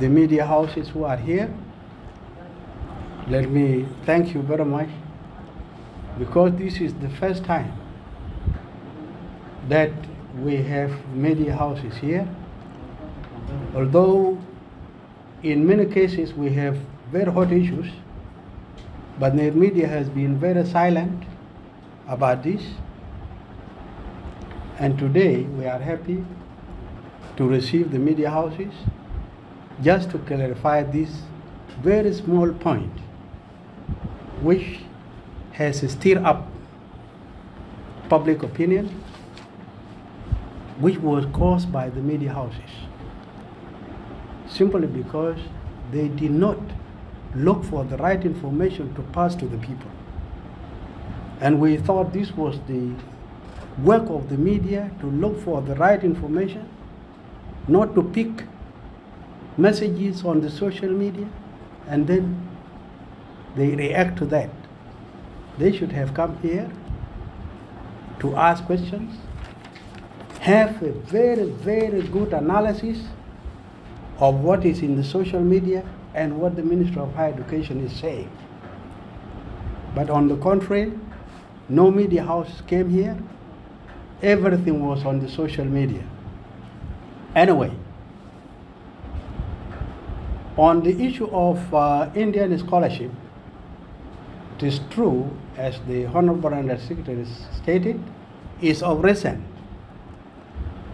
the media houses who are here. Let me thank you very much, because this is the first time that we have media houses here. Although in many cases we have very hot issues, but the media has been very silent about this. And today we are happy to receive the media houses just to clarify this very small point, which has stirred up public opinion, which was caused by the media houses, simply because they did not look for the right information to pass to the people. And we thought this was the work of the media, to look for the right information, not to pick messages on the social media and then they react to that. They should have come here to ask questions, have a very, very good analysis of what is in the social media and what the Minister of Higher Education is saying. But on the contrary, no media house came here. Everything was on the social media. Anyway, on the issue of Indian scholarship, it is true, as the Honorable Undersecretary stated, is of recent.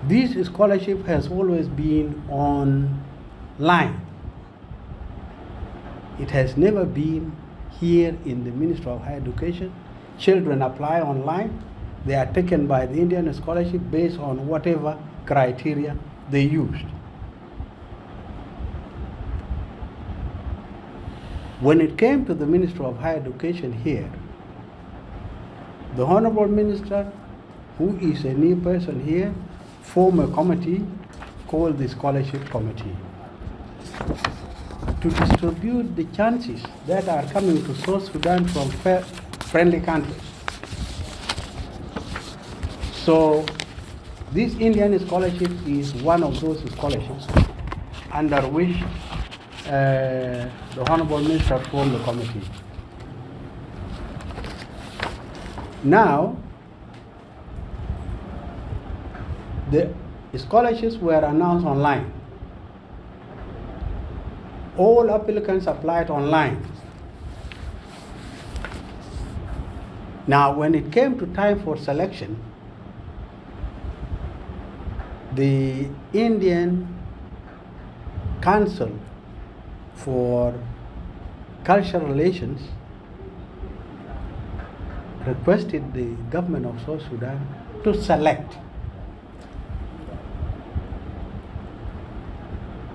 This scholarship has always been online. It has never been here in the Ministry of Higher Education. Children apply online. They are taken by the Indian scholarship based on whatever criteria they used. When it came to the Ministry of Higher Education here, the Honorable Minister, who is a new person here, formed a committee called the Scholarship Committee to distribute the chances that are coming to South Sudan from friendly countries. So this Indian scholarship is one of those scholarships under which the Honorable Minister formed the committee. Now, the scholarships were announced online. All applicants applied online. Now, when it came to time for selection, the Indian Council for Cultural Relations requested the government of South Sudan to select.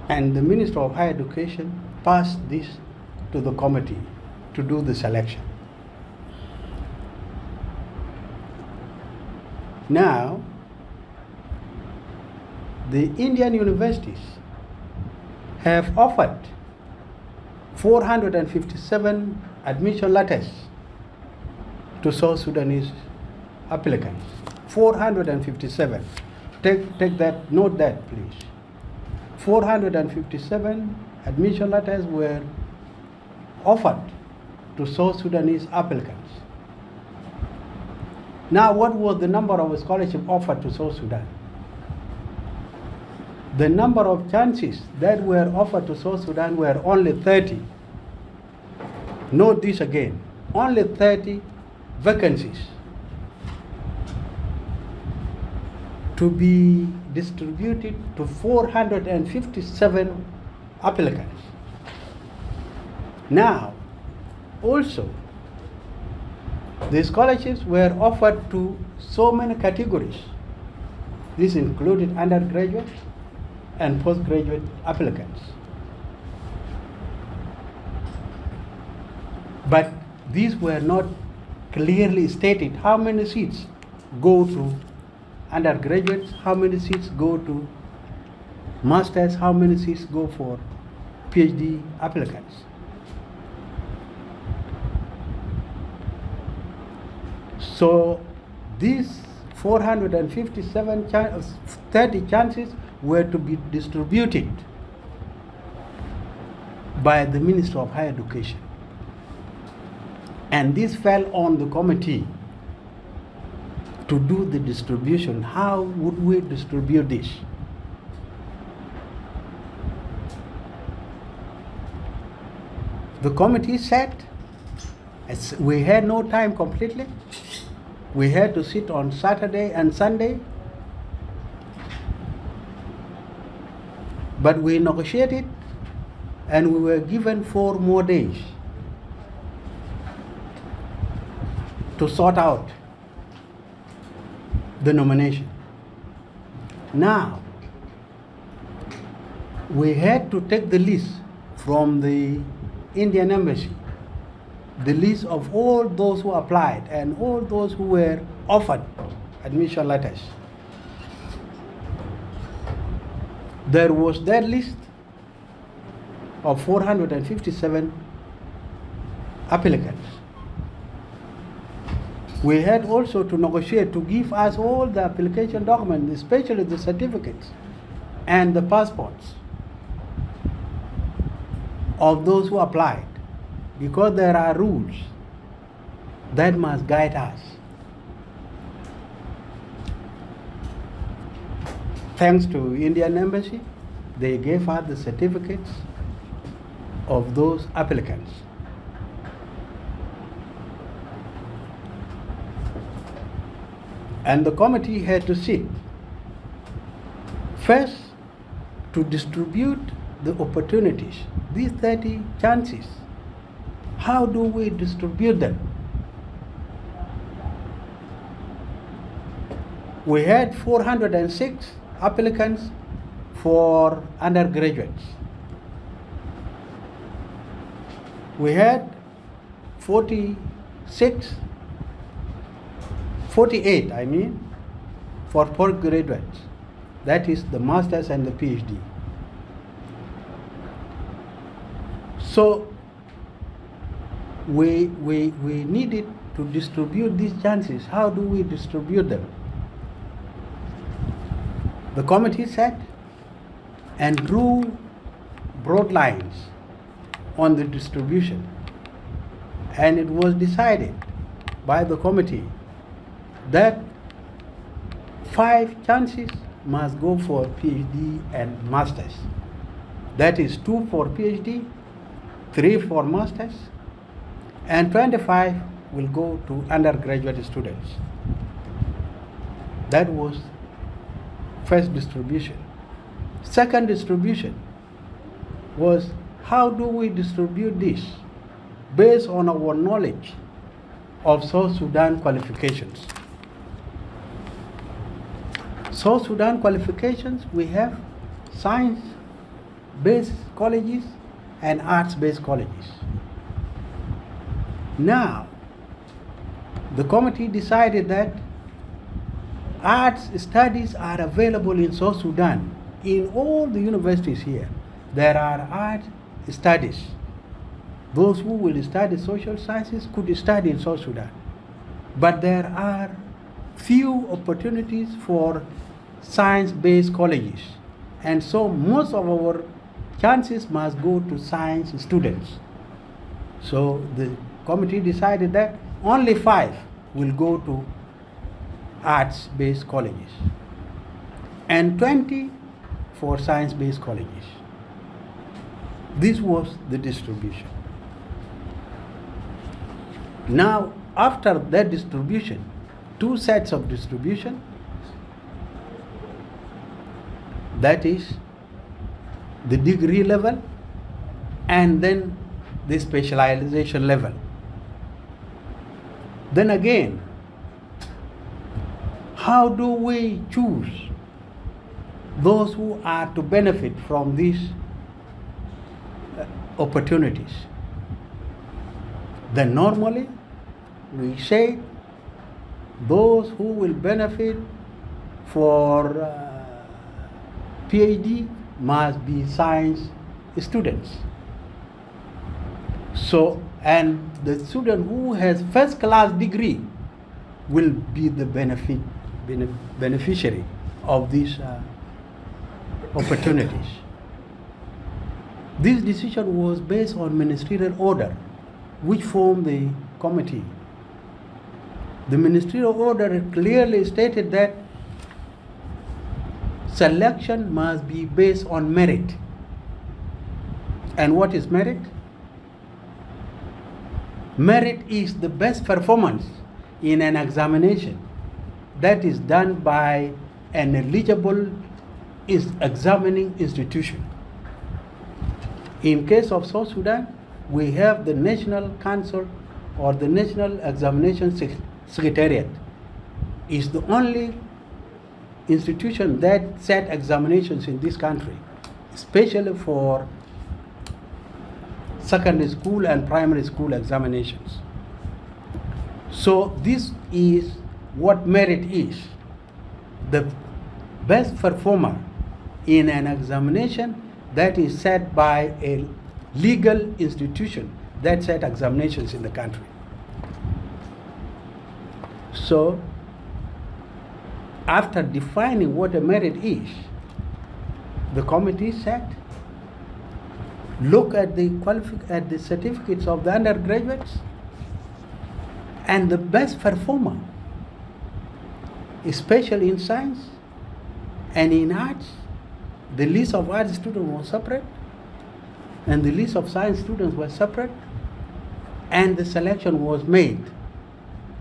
And the Minister of Higher Education passed this to the committee to do the selection. Now, the Indian universities have offered 457 admission letters to South Sudanese applicants. 457. Take that, note that, please. 457 admission letters were offered to South Sudanese applicants. Now, what was the number of scholarships offered to South Sudan? The number of chances that were offered to South Sudan were only 30. Note this again, only 30 vacancies to be distributed to 457 applicants. Now, also, the scholarships were offered to so many categories. This included undergraduate and postgraduate applicants. But these were not clearly stated how many seats go to undergraduates, how many seats go to masters, how many seats go for PhD applicants. So these 457 30 chances were to be distributed by the Minister of Higher Education. And this fell on the committee to do the distribution. How would we distribute this? The committee sat. We had no time completely. We had to sit on Saturday and Sunday. But we negotiated, and we were given 4 more days to sort out the nomination. Now, we had to take the list from the Indian Embassy, the list of all those who applied and all those who were offered admission letters. There was that list of 457 applicants. We had also to negotiate to give us all the application documents, especially the certificates and the passports of those who applied, because there are rules that must guide us. Thanks to Indian Embassy, they gave us the certificates of those applicants. And the committee had to sit first to distribute the opportunities, these 30 chances. How do we distribute them? We had 406 applicants for undergraduates. We had 48 for postgraduates. That is the master's and the PhD. So we needed to distribute these chances. How do we distribute them? The committee sat and drew broad lines on the distribution, and it was decided by the committee that 5 chances must go for PhD and masters. That is 2 for PhD, 3 for masters, and 25 will go to undergraduate students. That was first distribution. Second distribution was, how do we distribute this based on our knowledge of South Sudan qualifications? South Sudan qualifications, we have science-based colleges and arts-based colleges. Now, the committee decided that arts studies are available in South Sudan. In all the universities here, there are art studies. Those who will study social sciences could study in South Sudan. But there are few opportunities for science-based colleges. And so most of our chances must go to science students. So the committee decided that only 5 will go to arts-based colleges and 20 for science-based colleges. This was the distribution. Now, after that distribution, 2 sets of distribution, that is the degree level and then the specialization level. Then again, how do we choose those who are to benefit from these opportunities? Then normally we say those who will benefit for PhD must be science students. So, and the student who has first class degree will be the beneficiary of these opportunities. This decision was based on ministerial order, which formed the committee. The ministerial order clearly stated that selection must be based on merit. And what is merit? Merit is the best performance in an examination that is done by an eligible examining institution. In case of South Sudan, we have the National Council or the National Examination Secretariat. It's the only institution that set examinations in this country, especially for secondary school and primary school examinations. So this is what merit is. The best performer in an examination that is set by a legal institution that set examinations in the country. So after defining what a merit is, the committee said, look at the certificates of the undergraduates, and the best performer, especially in science and in arts, the list of arts students was separate, and the list of science students was separate, and the selection was made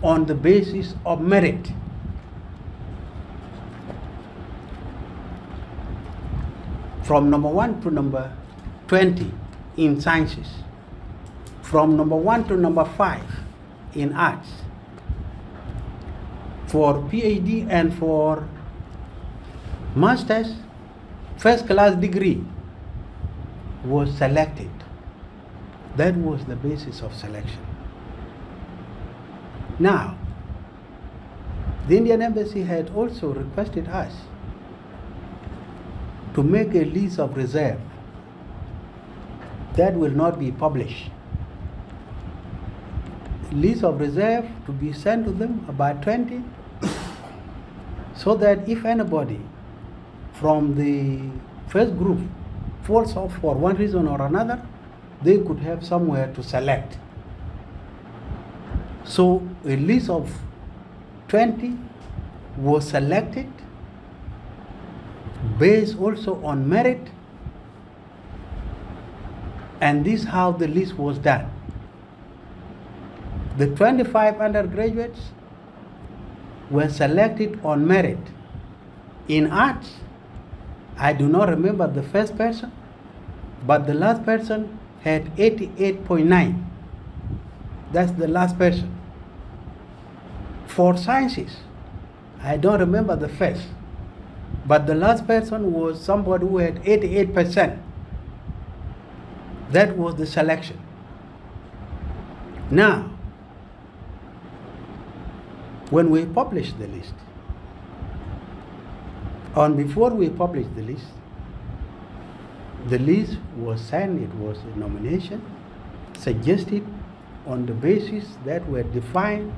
on the basis of merit. From number 1 to number 20 in sciences, from number 1 to number 5 in arts. For PhD and for master's, first class degree was selected. That was the basis of selection. Now, the Indian Embassy had also requested us to make a list of reserve that will not be published. List of reserve to be sent to them, about 20, so that if anybody from the first group falls off for one reason or another, they could have somewhere to select. So a list of 20 was selected based also on merit, and this is how the list was done. The 25 undergraduates were selected on merit. In arts, I do not remember the first person, but the last person had 88.9. That's the last person. For sciences, I don't remember the first, but the last person was somebody who had 88%. That was the selection. Now, when we published the list, before we published the list was sent, it was a nomination, suggested on the basis that were defined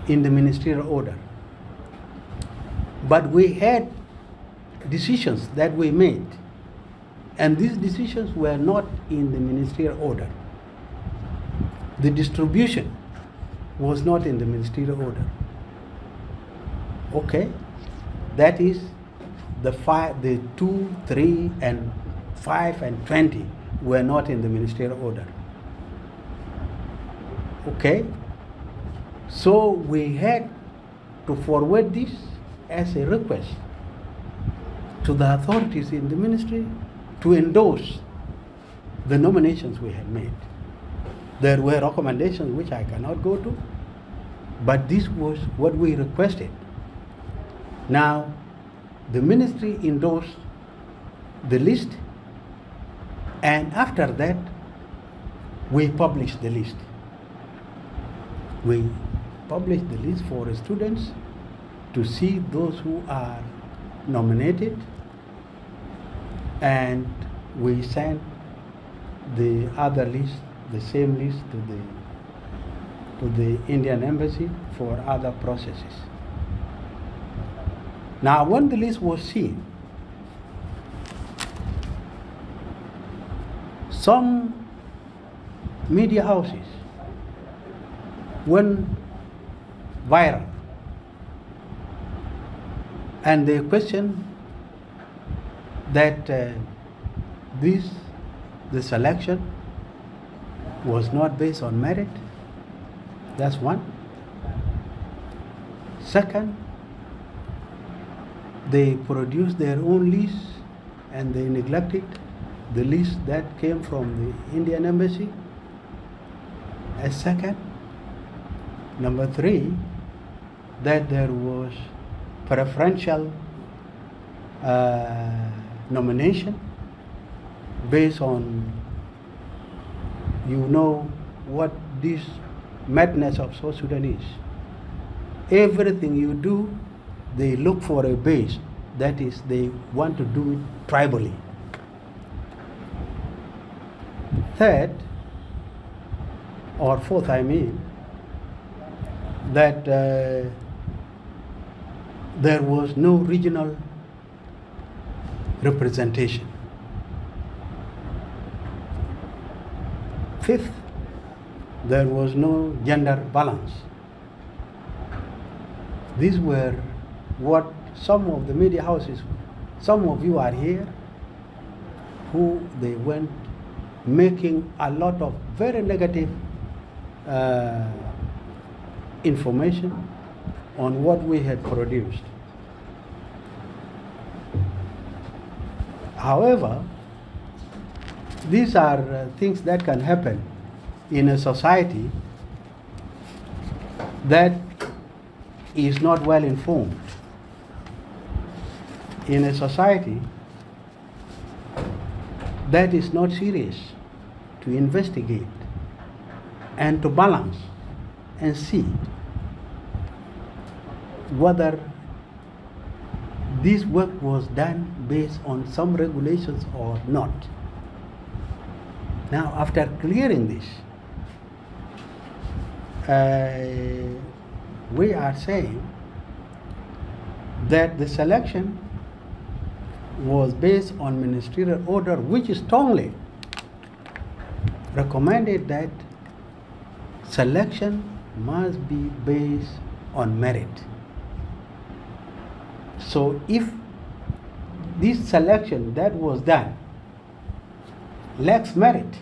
in the ministerial order. But we had decisions that we made, and these decisions were not in the ministerial order. The distribution was not in the ministerial order. Okay, that is the 2, 3, and 5 and 20 were not in the ministerial order. Okay, so we had to forward this as a request to the authorities in the ministry to endorse the nominations we had made. There were recommendations which I cannot go to, but this was what we requested. Now, the ministry endorsed the list, and after that, we published the list. We published the list for the students to see those who are nominated, and we sent the other list, the same list, to the Indian Embassy for other processes. Now, when the list was seen, some media houses went viral, and they questioned that the selection was not based on merit. That's one. Second, they produced their own list and they neglected the list that came from the Indian embassy. As second. Number three, that there was preferential nomination based on, you know what this madness of South Sudan is. Everything you do, they look for a base. That is, they want to do it tribally. Third, or fourth, I mean, that there was no regional representation. Fifth, there was no gender balance. These were what some of the media houses, some of you are here, who they went making a lot of very negative information on what we had produced. However, these are things that can happen in a society that is not well informed. In a society that is not serious to investigate and to balance and see whether this work was done based on some regulations or not. Now, after clearing this, we are saying that the selection was based on ministerial order, which strongly recommended that selection must be based on merit. So if this selection that was done lacks merit,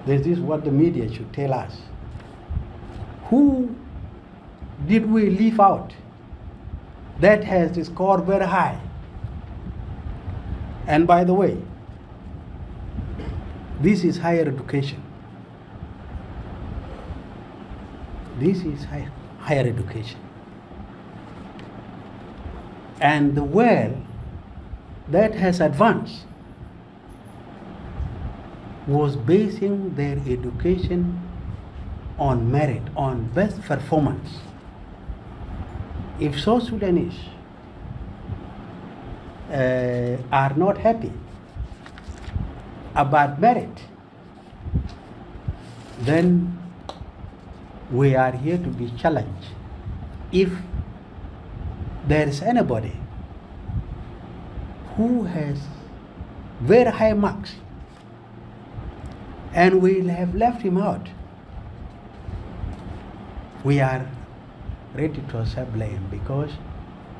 this is what the media should tell us. Who did we leave out that has the score very high? And by the way, this is higher education. This is higher education. And the world that has advanced was basing their education on merit, on best performance. If South Sudanese are not happy about merit, then we are here to be challenged. If there is anybody who has very high marks and we have left him out, we are ready to accept blame because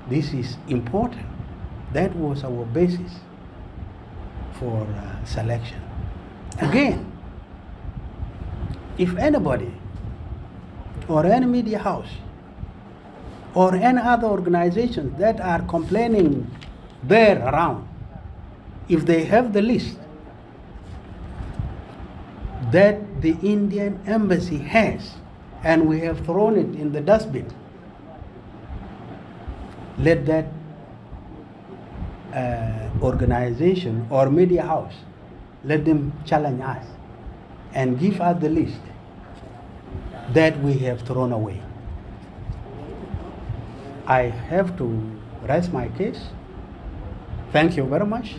this is important. That was our basis for selection. Again, if anybody or any media house or any other organizations that are complaining there around, if they have the list that the Indian embassy has and we have thrown it in the dustbin, let that organization or media house, let them challenge us and give us the list that we have thrown away. I have to rest my case. Thank you very much.